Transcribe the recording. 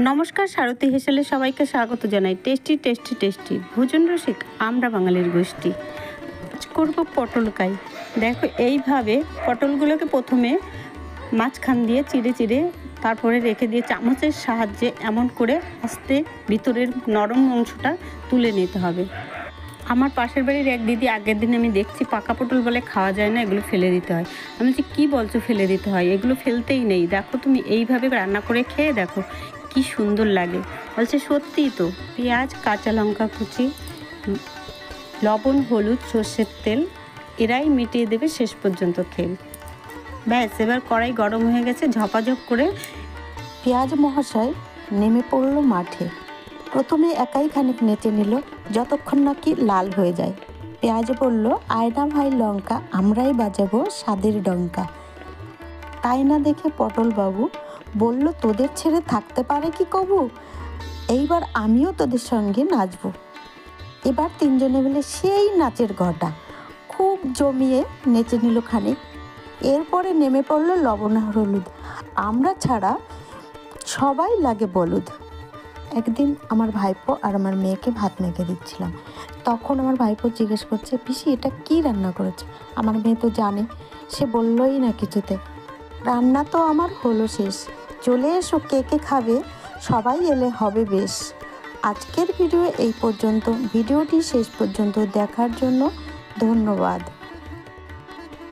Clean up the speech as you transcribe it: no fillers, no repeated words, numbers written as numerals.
নমস্কার, সারথী হেসেলে সবাইকে স্বাগত জানাই। টেস্টি টেস্টি টেস্টি ভোজন রসিক আমরা বাঙালির গোষ্ঠী। আজ করবো পটল কাই। দেখো, এইভাবে পটলগুলোকে প্রথমে মাঝখান দিয়ে চিড়ে চিড়ে তারপরে রেখে দিয়ে চামচের সাহায্যে এমন করে আস্তে ভিতরের নরম অংশটা তুলে নিতে হবে। আমার পাশের বাড়ির এক দিদি আগের দিন আমি দেখছি পাকা পটল বলে খাওয়া যায় না, এগুলো ফেলে দিতে হয়। আমি বলছি কী বলছো ফেলে দিতে হয়? এগুলো ফেলতেই নেই, দেখো তুমি এইভাবে রান্না করে খেয়ে দেখো কি সুন্দর লাগে। বলছে সত্যিই তো। পেঁয়াজ, কাঁচা লঙ্কা কুচি, লবণ, হলুদ, সর্ষের তেল এরাই মিটিয়ে দেবে শেষ পর্যন্ত খেয়ে। ব্যাস, এবার কড়াই গরম হয়ে গেছে। ঝপাঝপ করে পেঁয়াজ মহাশয় নেমে পড়ল মাঠে। প্রথমে একাই খানিক নেচে নিল, যতক্ষণ নাকি লাল হয়ে যায়। পেঁয়াজ বলল, আয়না ভাই লঙ্কা, আমরাই বাজাবো স্বাদের ডঙ্কা। তাই না দেখে পটল বাবু বলল, তোদের ছেড়ে থাকতে পারে কি কবু? এইবার আমিও তোদের সঙ্গে নাচবো। এবার তিনজনে মিলে সেই নাচের ঘটা খুব জমিয়ে নেচে নিল খানিক। এরপরে নেমে পড়ল লবণ আর হলুদ, আমরা ছাড়া সবাই লাগে বলুদ। একদিন আমার ভাইপো আর আমার মেয়েকে ভাত মেখে দিচ্ছিলাম। তখন আমার ভাইপো জিজ্ঞেস করছে, পিসি এটা কি রান্না করেছে? আমার মেয়ে তো জানে, সে বললই না কিছুতে। রান্না তো আমার হলো শেষ, চলে এসো কে কে খাবে, সবাই এলে হবে বেশ। আজকের ভিডিও এই পর্যন্ত। ভিডিওটি শেষ পর্যন্ত দেখার জন্য ধন্যবাদ।